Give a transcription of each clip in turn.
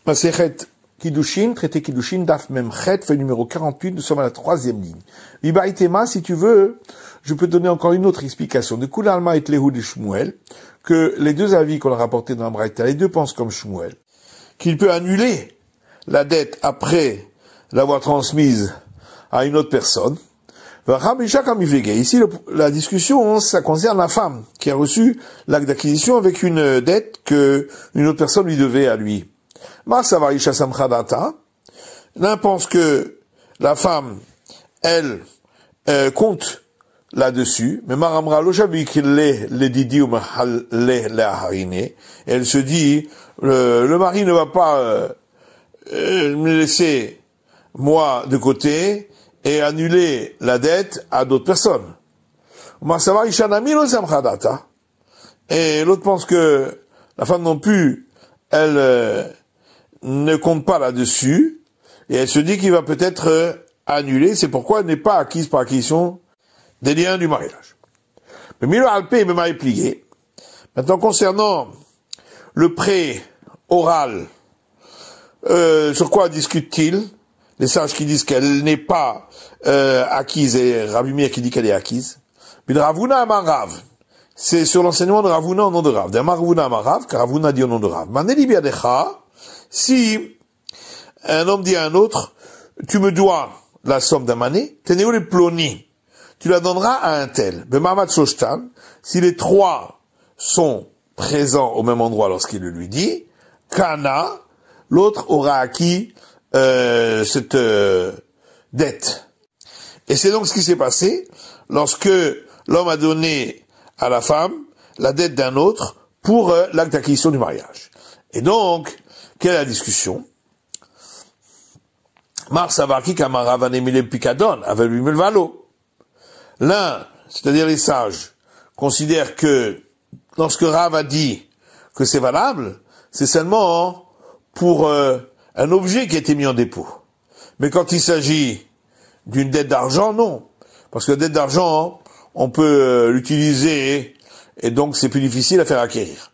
Masechet Kiddushin, traité Kiddushin, Daf Memchet, feuille numéro 48, nous sommes à la 3e ligne. Vibaitema, si tu veux, je peux donner encore une autre explication. De Kulalma et Lehu de Shmuel, que les deux avis qu'on a rapportés dans la Braïta, les deux pensent comme Shmuel, qu'il peut annuler la dette après l'avoir transmise à une autre personne. Ici, la discussion, ça concerne la femme qui a reçu l'acte d'acquisition avec une dette que une autre personne lui devait à lui. L'un pense que la femme, elle, compte là-dessus, mais Maramra elle se dit, le mari ne va pas me laisser moi de côté et annuler la dette à d'autres personnes. Et l'autre pense que la femme non plus, elle ne compte pas là-dessus, et elle se dit qu'il va peut-être annuler, c'est pourquoi elle n'est pas acquise par acquisition des liens du mariage. Mais Milo Alpé me m'a plié. Maintenant, concernant le prêt oral, sur quoi discute-t-il? Les sages qui disent qu'elle n'est pas acquise et Rabbi Meir qui dit qu'elle est acquise. Mais Ravuna Amarav, c'est sur l'enseignement de Ravuna au nom de Rav. D'Amar Ravuna Amarav, car Ravuna dit au nom de Rav. Maneli biadecha, si un homme dit à un autre, tu me dois la somme d'un mané, tenez-vous les ploni, tu la donneras à un tel. Bemamad Soshtan, si les trois sont présents au même endroit lorsqu'il le lui dit, Kana, l'autre aura acquis cette dette. Et c'est donc ce qui s'est passé lorsque l'homme a donné à la femme la dette d'un autre pour l'acte d'acquisition du mariage. Et donc, quelle est la discussion? L'un, c'est-à-dire les sages, considèrent que lorsque Rav a dit que c'est valable, c'est seulement pour un objet qui a été mis en dépôt. Mais quand il s'agit d'une dette d'argent, non. Parce que la dette d'argent, on peut l'utiliser et donc c'est plus difficile à faire acquérir.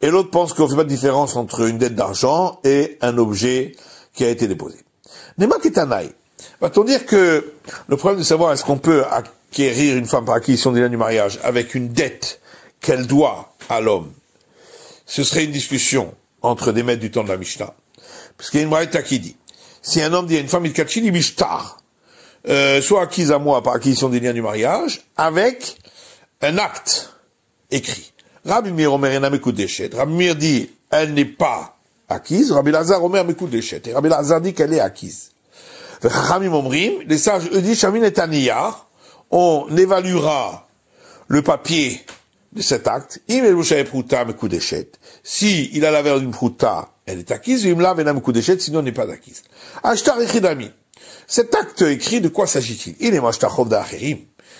Et l'autre pense qu'on ne fait pas de différence entre une dette d'argent et un objet qui a été déposé. Nema Ketanai. Va-t-on dire que le problème de savoir est-ce qu'on peut acquérir une femme par acquisition des liens du mariage avec une dette qu'elle doit à l'homme, ce serait une discussion entre des maîtres du temps de la Mishnah. Parce qu'il y a une braïta qui dit, si un homme dit à une femme, il kachini mishtar, soit acquise à moi par acquisition des liens du mariage, avec un acte écrit. Rabbi Meir Omer ena mekudeshet. Rabbi Meir dit, elle n'est pas acquise. Rabbi Lazar Omer mekudeshet. Et Rabbi Lazar dit qu'elle est acquise. Chachamim Omrim, les sages, eux disent, Shamin et Aniyar, on évaluera le papier de cet acte. Si il a la valeur d'une prouta, elle est acquise. Sinon, elle n'est pas acquise. Ashtar echidami. Cet acte écrit, de quoi s'agit-il? Il est mashtachov d'Acherim.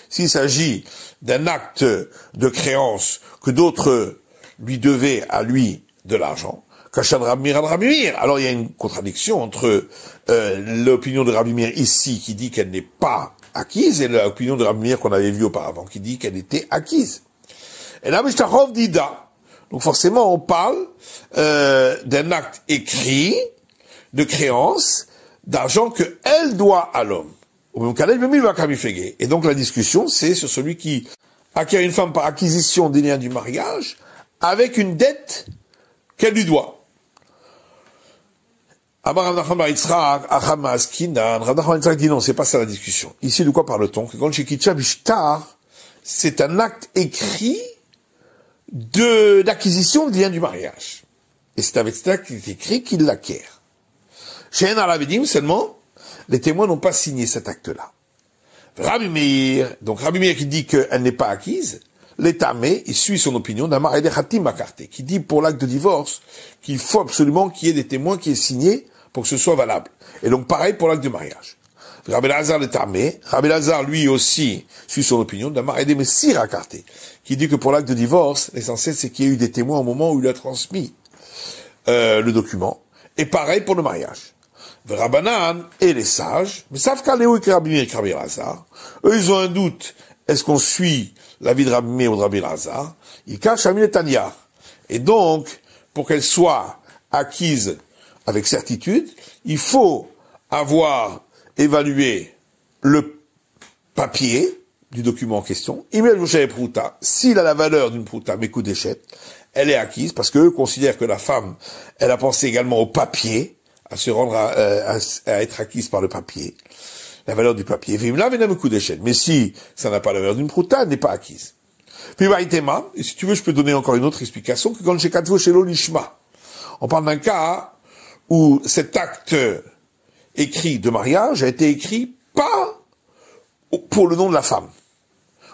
S'il s'agit d'un acte de créance que d'autres lui devaient à lui de l'argent, Kachan Rabbi Meir al Rabbi Meir. Alors il y a une contradiction entre l'opinion de Rabbi Meir ici qui dit qu'elle n'est pas acquise et l'opinion de Rabbi Meir qu'on avait vue auparavant qui dit qu'elle était acquise. Et là, Mishtachov dida. Donc forcément, on parle d'un acte écrit de créance d'argent que elle doit à l'homme. Et donc la discussion, c'est sur celui qui acquiert une femme par acquisition des liens du mariage avec une dette qu'elle lui doit. Rav Nachman dit non, c'est pas ça la discussion. Ici, de quoi parle-t-on? Que quand c'est un acte écrit d'acquisition des liens du mariage. Et c'est avec cet acte écrit qu'il l'acquiert. Chez un Alavedim, seulement, les témoins n'ont pas signé cet acte-là. Rabbi Meir, donc Rabbi Meir qui dit qu'elle n'est pas acquise, l'étamé, il suit son opinion d'Amar Ede Hatim Makarté, qui dit pour l'acte de divorce qu'il faut absolument qu'il y ait des témoins qui aient signé pour que ce soit valable. Et donc pareil pour l'acte de mariage. Rabbi Lazar l'étamé, Rabbi Lazar lui aussi suit son opinion d'Amar Ede Messir Akarté, qui dit que pour l'acte de divorce, l'essentiel c'est qu'il y ait eu des témoins au moment où il a transmis le document. Et pareil pour le mariage. Rabbanan et les sages, mais savent qu'Aléo et Rabbi Meir et Rabbi Lazar, eux ils ont un doute, est-ce qu'on suit l'avis de Rabbi Meir ou de Rabbi Lazar? Ils cachent Amin et Tanya. Et donc, pour qu'elle soit acquise avec certitude, il faut avoir évalué le papier du document en question. S'il a la valeur d'une prouta, mes coups d'échec, elle est acquise parce qu'eux considèrent que la femme, elle a pensé également au papier, à se rendre à être acquise par le papier, la valeur du papier. Mais si ça n'a pas la valeur d'une prouta, elle n'est pas acquise. Puis et si tu veux, je peux donner encore une autre explication, que quand j'ai katvo chez l'olishma, on parle d'un cas où cet acte écrit de mariage a été écrit pas pour le nom de la femme.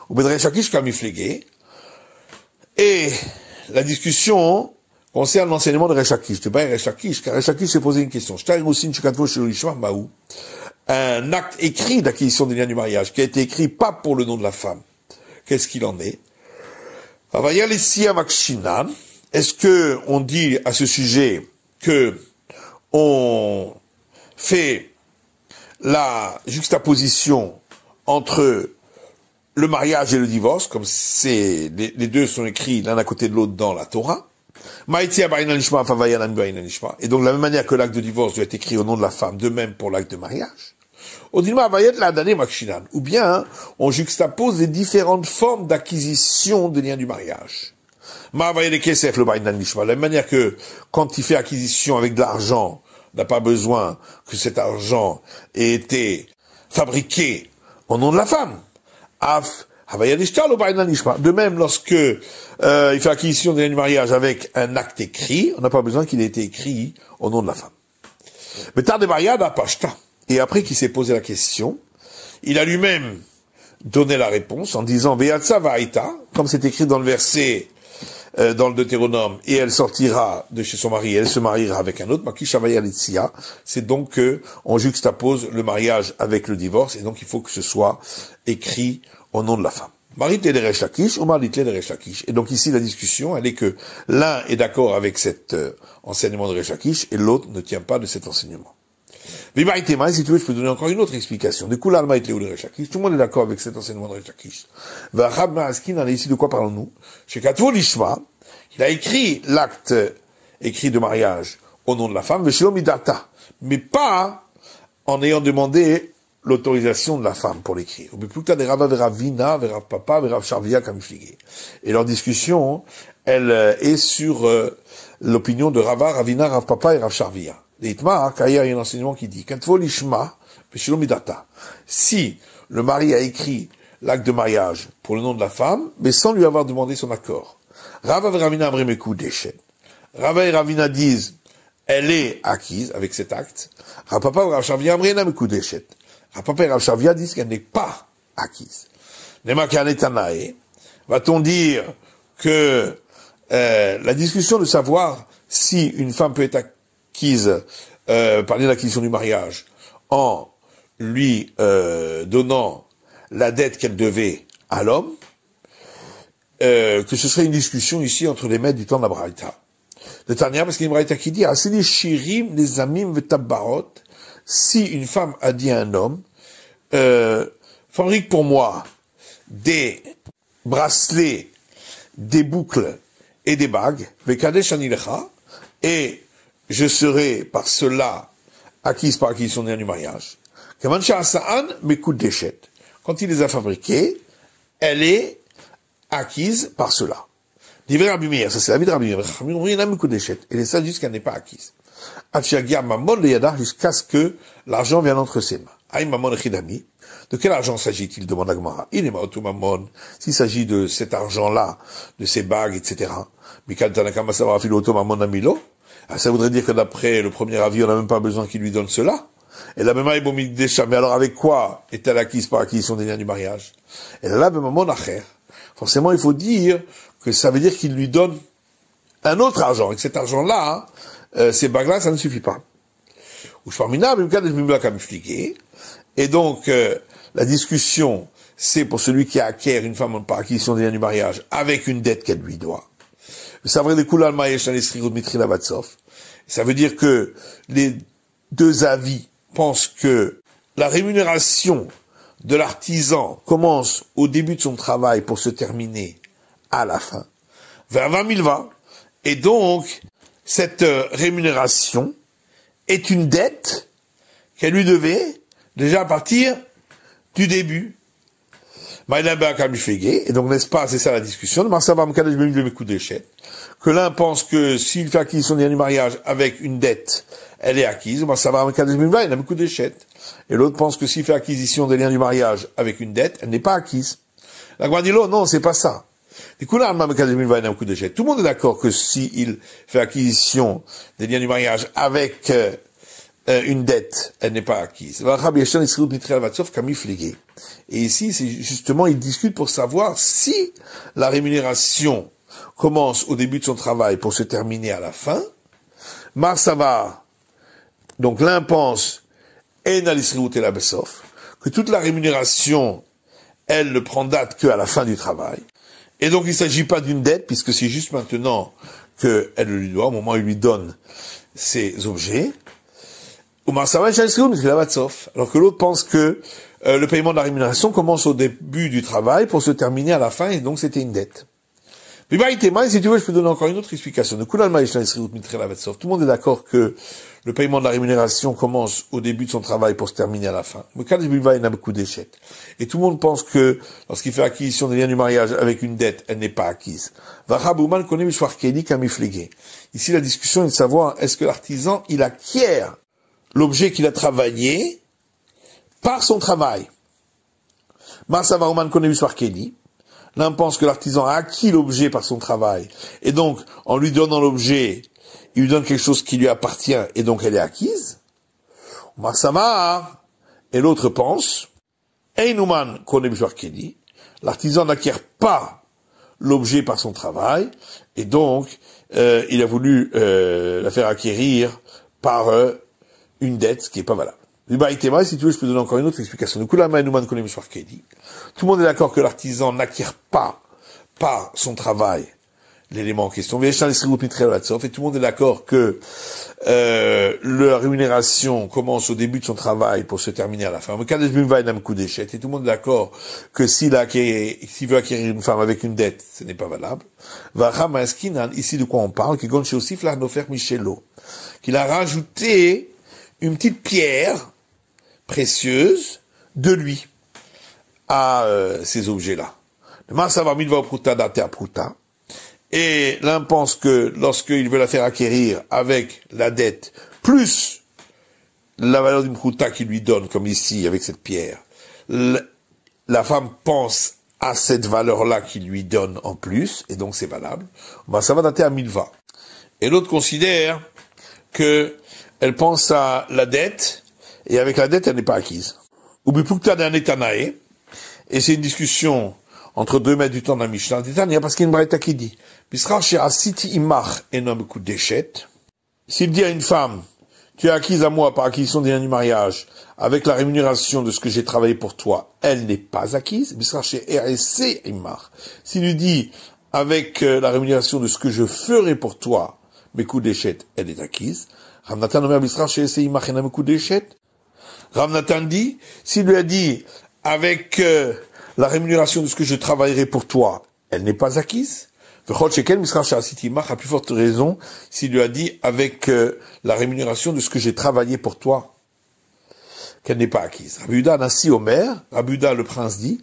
Ou Bedre Shakish Kamiflégué. Et la discussion concerne l'enseignement de Rechakish. Tu sais Rechakish, car Rechakish s'est posé une question. Un acte écrit d'acquisition des liens du mariage, qui a été écrit pas pour le nom de la femme. Qu'est-ce qu'il en est? Est-ce que on dit à ce sujet que on fait la juxtaposition entre le mariage et le divorce, comme les deux sont écrits l'un à côté de l'autre dans la Torah. Et donc, de la même manière que l'acte de divorce doit être écrit au nom de la femme, de même pour l'acte de mariage. Ou bien, on juxtapose les différentes formes d'acquisition des liens du mariage. De la même manière que, quand il fait acquisition avec de l'argent, on n'a pas besoin que cet argent ait été fabriqué au nom de la femme. De même, lorsque il fait acquisition des liens du mariage avec un acte écrit, on n'a pas besoin qu'il ait été écrit au nom de la femme. Mais tard de Bayad à Pashta. Et après qu'il s'est posé la question, il a lui-même donné la réponse en disant Ve'atsa va'aita, comme c'est écrit dans le verset dans le Deutéronome, et elle sortira de chez son mari, et elle se mariera avec un autre, c'est donc que on juxtapose le mariage avec le divorce, et donc il faut que ce soit écrit au nom de la femme. Marit le Resh Lakish, ou Marit le Resh Lakish. Et donc ici la discussion, elle est que l'un est d'accord avec cet enseignement de Resh Lakish, et l'autre ne tient pas de cet enseignement. Vibaïtema, si tu veux, je peux donner encore une autre explication. Du coup, l'alma est Léo de Resh Lakish, tout le monde est d'accord avec cet enseignement de Resh Lakish. Vachab Ma'askin, on est ici de quoi parlons-nous? Chez Katvo Lishma, il a écrit l'acte écrit de mariage au nom de la femme, Veshelo Midata, mais pas en ayant demandé l'autorisation de la femme pour l'écrire. Et leur discussion, elle est sur l'opinion de Rava, Ravina, Rav Papa et Rav Sharvia. Il y a un enseignement qui dit, si le mari a écrit l'acte de mariage pour le nom de la femme, mais sans lui avoir demandé son accord, Rava et Ravina Amremeku Deshet. Rava et Ravina disent, elle est acquise avec cet acte. Rav Papa et Rav Sharvia Amremeku Deshet. Rav Papa et Rav Sharvia disent qu'elle n'est pas acquise. Va-t-on dire que la discussion de savoir si une femme peut être acquise par l'acquisition du mariage en lui donnant la dette qu'elle devait à l'homme, que ce serait une discussion ici entre les maîtres du temps de la Braïta. De Tania, parce qu'il y a une Braïta qui dit, Asili shirim les amim vetabarot, si une femme a dit à un homme, fabrique pour moi des bracelets, des boucles et des bagues, vekadesh anilecha, et je serai par cela acquise par acquisition du mariage. Quand il les a fabriqués, elle est acquise par cela. Ça c'est la vie de Rabbi Meir. Et les sages disent qu'elle n'est pas acquise. Jusqu'à ce que l'argent vienne entre ses mains. De quel argent s'agit-il? Demande la Gemara. S'il s'agit de cet argent-là, de ces bagues, etc. Ça voudrait dire que d'après le premier avis, on n'a même pas besoin qu'il lui donne cela. Et la même mais alors avec quoi est-elle acquise par acquisition des liens du mariage? Et là, forcément, il faut dire que ça veut dire qu'il lui donne un autre argent. Et que cet argent-là, ces bagues-là, ça ne suffit pas. Et donc, la discussion, c'est pour celui qui acquiert une femme par acquisition des liens du mariage avec une dette qu'elle lui doit. Ça veut dire que les deux avis pensent que la rémunération de l'artisan commence au début de son travail pour se terminer à la fin, vers 20 000 va, et donc cette rémunération est une dette qu'elle lui devait déjà à partir du début. Et donc, n'est-ce pas, c'est ça la discussion, que l'un pense que s'il fait acquisition du mariage avec une dette, elle est acquise, et l'autre pense que s'il fait acquisition des liens du mariage avec une dette, elle n'est pas acquise. La Guadilo, non, c'est pas ça. Du coup, là, tout le monde est d'accord que s'il fait acquisition des liens du mariage avec une dette, elle n'est pas acquise. Et ici, c'est justement, il discute pour savoir si la rémunération commence au début de son travail pour se terminer à la fin. Marsava, donc l'un pense, que toute la rémunération, elle ne prend date qu'à la fin du travail. Et donc, il ne s'agit pas d'une dette, puisque c'est juste maintenant qu'elle le lui doit, au moment où il lui donne ses objets. Alors que l'autre pense que le paiement de la rémunération commence au début du travail pour se terminer à la fin, et donc c'était une dette. Si tu veux, je peux donner encore une autre explication. Tout le monde est d'accord que le paiement de la rémunération commence au début de son travail pour se terminer à la fin. Et tout le monde pense que lorsqu'il fait acquisition des liens du mariage avec une dette, elle n'est pas acquise. Ici, la discussion est de savoir est-ce que l'artisan, il acquiert l'objet qu'il a travaillé par son travail. L'un pense que l'artisan a acquis l'objet par son travail, et donc, en lui donnant l'objet, il lui donne quelque chose qui lui appartient, et donc elle est acquise. Et l'autre pense, l'artisan n'acquiert pas l'objet par son travail, et donc, il a voulu la faire acquérir par une dette, ce qui n'est pas valable. Si tu veux, je peux donner encore une autre explication. Tout le monde est d'accord que l'artisan n'acquiert pas par son travail l'élément en question. Et tout le monde est d'accord que la rémunération commence au début de son travail pour se terminer à la fin. Et tout le monde est d'accord que s'il veut acquérir une femme avec une dette, ce n'est pas valable. Ici, de quoi on parle? Qu'il a rajouté une petite pierre précieuse de lui à ces objets-là. Et l'un pense que lorsqu'il veut la faire acquérir avec la dette, plus la valeur d'une prouta qu'il lui donne, comme ici avec cette pierre, la femme pense à cette valeur-là qu'il lui donne en plus, et donc c'est valable. Ça va dater à milva. Et l'autre considère que elle pense à la dette, et avec la dette, elle n'est pas acquise. Et c'est une discussion entre deux maîtres du temps de la Mishnah. Parce qu'il y a une braïta qui dit, s'il dit à une femme, tu es acquise à moi par acquisition des liens du mariage, avec la rémunération de ce que j'ai travaillé pour toi, elle n'est pas acquise. S'il lui dit, avec la rémunération de ce que je ferai pour toi, mes coups d'échette, elle est acquise. Ramnatan dit, s'il lui a dit, avec la rémunération de ce que je travaillerai pour toi, elle n'est pas acquise. À plus forte raison, s'il lui a dit, avec la rémunération de ce que j'ai travaillé pour toi, qu'elle n'est pas acquise. Rabuda Nassi Omer, Rabuda le prince dit,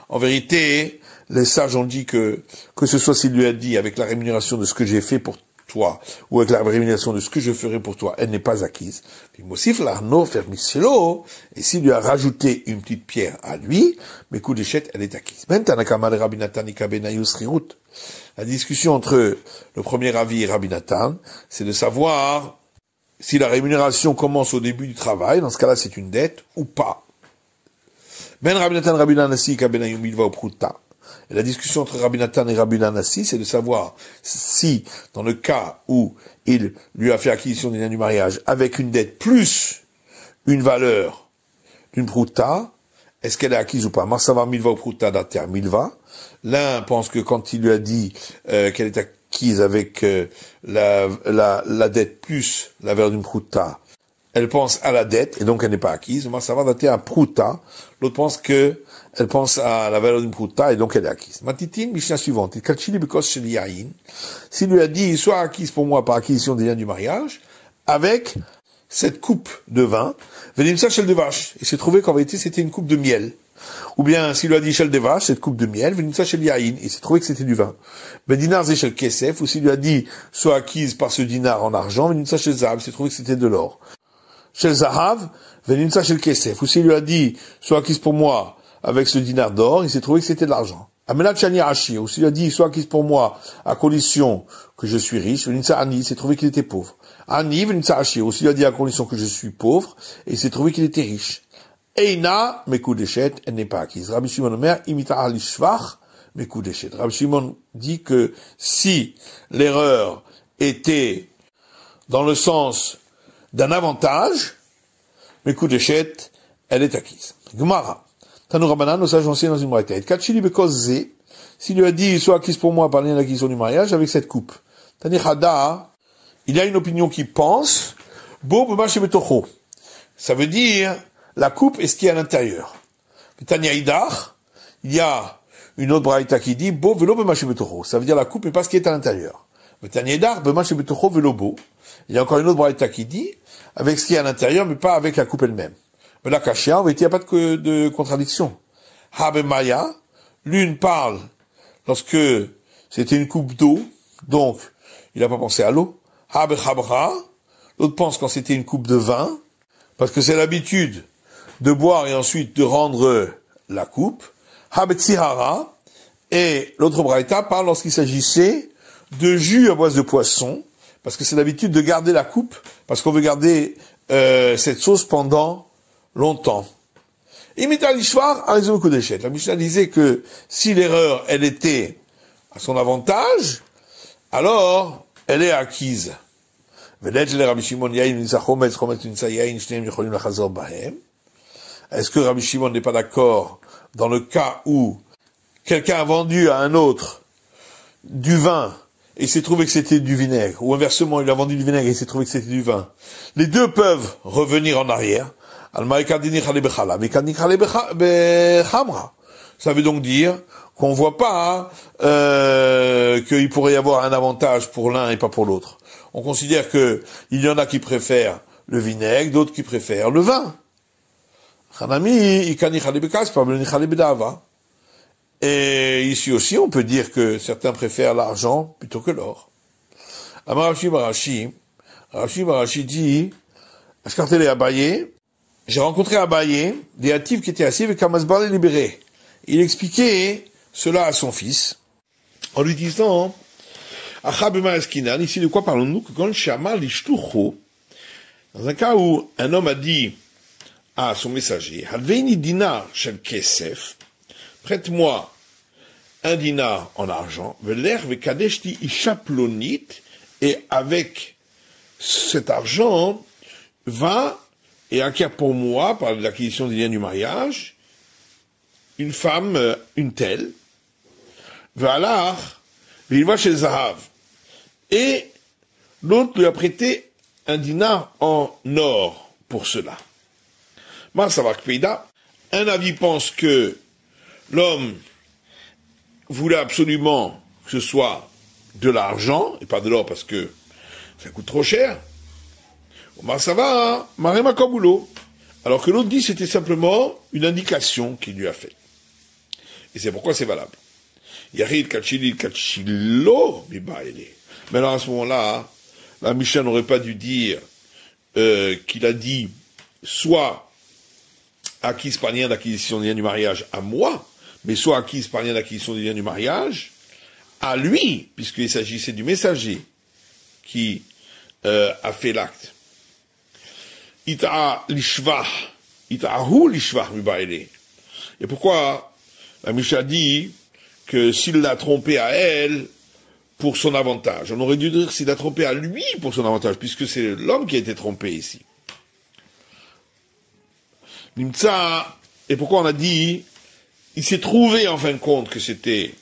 en vérité, les sages ont dit que ce soit s'il lui a dit avec la rémunération de ce que j'ai fait pour toi, ou avec la rémunération de ce que je ferai pour toi, elle n'est pas acquise. Et s'il lui a rajouté une petite pierre à lui, mais coup d'échette, elle est acquise. La discussion entre le premier avis et Rabbi Nathan, c'est de savoir si la rémunération commence au début du travail, dans ce cas-là c'est une dette, ou pas. Ben Rabbi Nathan, Rabbi Nanassi, Kabenayum, il va au prouta. Et la discussion entre Rabbi Nathan et Rabbi Nanassi, c'est de savoir si, dans le cas où il lui a fait acquisition des liens du mariage avec une dette plus une valeur d'une prouta, est-ce qu'elle est acquise ou pas? Marsava milva ou prouta dater milva. L'un pense que quand il lui a dit qu'elle est acquise avec la dette plus la valeur d'une prouta, elle pense à la dette et donc elle n'est pas acquise. Marsava dater à prouta. L'autre pense que elle pense à la valeur d'une prouta et donc elle est acquise. Matitin, Mishnah suivante. S'il lui a dit, soit acquise pour moi par acquisition des liens du mariage, avec cette coupe de vin, Venimsa shel de vache. Il s'est trouvé qu'en vérité c'était une coupe de miel. Ou bien, s'il lui a dit shel de vache, cette coupe de miel, Venimsa shel yain. Il s'est trouvé que c'était du vin. Dinar zé shel kesef, ou s'il lui a dit, soit acquise par ce dinar en argent, Venimsa shel zahav. Il s'est trouvé que c'était de l'or. Shel zahav, Venimsa shel kesef. Ou s'il lui a dit, soit acquise pour moi avec ce dinar d'or, il s'est trouvé que c'était de l'argent. Amenat shani rashi. Ou s'il lui a dit, soit acquise pour moi à condition que je suis riche, Venimsa ani. Il s'est trouvé qu'il était pauvre. Ani, Venimsa rashi. Ou s'il lui a dit à condition que je suis pauvre, et il s'est trouvé qu'il était riche. Eina, mekudeshet, elle n'est pas acquise. Rabbi Shimon Omer, imita alishvach, mekudeshet. Rabbi Shimon dit que si l'erreur était dans le sens d'un avantage, mekudeshet, elle est acquise. Gemara. Tanu Rabbanan, nos sages anciens dans une braïta. Kachili bekozze, s'il lui a dit, soit acquise pour moi par lien d'acquisition du mariage, avec cette coupe. Tani Chada, il y a une opinion qui pense, bo b'mache betocho. Ça veut dire, la coupe est ce qui est à l'intérieur. Tania Idar, il y a une autre braïta qui dit, bo velo b'mache betocho. Ça veut dire la coupe n'est pas ce qui est à l'intérieur. Tania Idar, b'mache betocho velo bo. Il y a encore une autre braïta qui dit, avec ce qui est à l'intérieur, mais pas avec la coupe elle-même. Mais la kashia, en vérité, il n'y a pas de contradiction. Habemaya, l'une parle lorsque c'était une coupe d'eau, donc il n'a pas pensé à l'eau. Habechabra, l'autre pense quand c'était une coupe de vin, parce que c'est l'habitude de boire et ensuite de rendre la coupe. Habetsihara, et l'autre braïta parle lorsqu'il s'agissait de jus à base de poisson, parce que c'est l'habitude de garder la coupe, parce qu'on veut garder cette sauce pendant longtemps. Imita l'ishvar, la Mishnah disait que si l'erreur, elle était à son avantage, alors elle est acquise. Est-ce que Rabbi Shimon n'est pas d'accord dans le cas où quelqu'un a vendu à un autre du vin et il s'est trouvé que c'était du vinaigre, ou inversement, il a vendu du vinaigre et il s'est trouvé que c'était du vin. Les deux peuvent revenir en arrière. Ça veut donc dire qu'on voit pas qu'il pourrait y avoir un avantage pour l'un et pas pour l'autre. On considère que il y en a qui préfèrent le vinaigre, d'autres qui préfèrent le vin. Et ici aussi, on peut dire que certains préfèrent l'argent plutôt que l'or. Rashi Barashi dit, j'ai rencontré Abaye, des hâtifs qui étaient assis avec un masbar libéré. Il expliquait cela à son fils, en lui disant, ici de quoi parlons-nous? Que quand Shama l'ishtucho, dans un cas où un homme a dit à son messager, Halveini dinar shel kesef, prête-moi un dinar en argent, veler vekadeshti ishaplonit, et avec cet argent, va et acquiert pour moi, par l'acquisition des liens du mariage, une femme, une telle, voilà, il va chez Zahav. Et l'autre lui a prêté un dinar en or pour cela. Un avis pense que l'homme voulait absolument que ce soit de l'argent, et pas de l'or parce que ça coûte trop cher. Ça va, Marema Kabulo. Alors que l'autre dit c'était simplement une indication qu'il lui a faite. Et c'est pourquoi c'est valable. Yarid Kachili Kachilo Bibaele. Mais alors à ce moment-là, la Mishnah n'aurait pas dû dire qu'il a dit soit acquise par lien d'acquisition des liens du mariage à moi, mais soit acquise par lien d'acquisition des liens du mariage à lui, puisqu'il s'agissait du messager qui a fait l'acte. Ita'a lishvah, ita'ahu lishvah mibaele. Et pourquoi la Mishnah dit que s'il l'a trompé à elle pour son avantage, on aurait dû dire s'il l'a trompé à lui pour son avantage, puisque c'est l'homme qui a été trompé ici. Nimtsa, et pourquoi on a dit, il s'est trouvé en fin de compte que c'était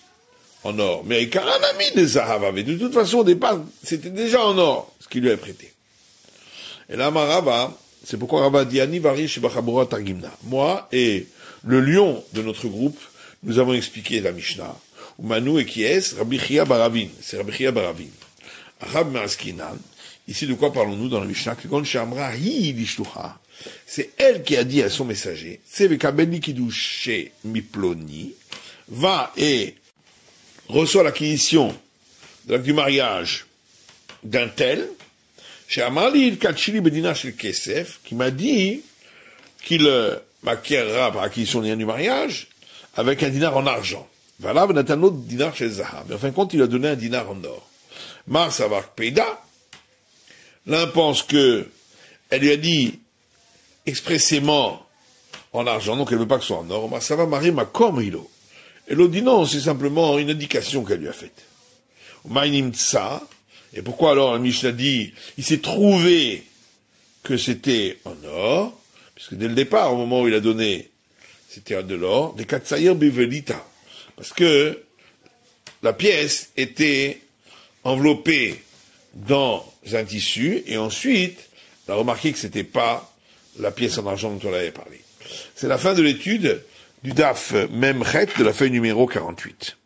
en or, mais avec un ami de Zahav, de toute façon au départ c'était déjà en or ce qu'il lui a prêté. Et là Marava, c'est pourquoi Rava dit Ani Varish Bachabura Targimna. Moi et le lion de notre groupe, nous avons expliqué la Mishnah. Umanu et qui est Rabbi Chia Baravin. C'est Rabbi Chia Baravin. Rab Maraskinan. Ici, de quoi parlons-nous dans la Mishnah? C'est elle qui a dit à son messager, va et reçoit l'acquisition du mariage d'un tel, qui m'a dit qu'il m'acquérera par acquisition du mariage avec un dinar en argent. Voilà, un autre dinar chez Zahab. Mais en fin de compte, il a donné un dinar en or. Mars Avak Peida, l'un pense que elle lui a dit expressément en argent, donc elle ne veut pas que ce soit en or. Mars va marier ma komrilo. Et l'autre dit non, c'est simplement une indication qu'elle lui a faite. Et pourquoi alors la Mishnah dit, il s'est trouvé que c'était en or, puisque dès le départ, au moment où il a donné, c'était de l'or, des katsayir bevelita. Parce que la pièce était enveloppée dans un tissu, et ensuite, on a remarqué que c'était pas la pièce en argent dont on avait parlé. C'est la fin de l'étude du DAF Memchet de la feuille numéro 48.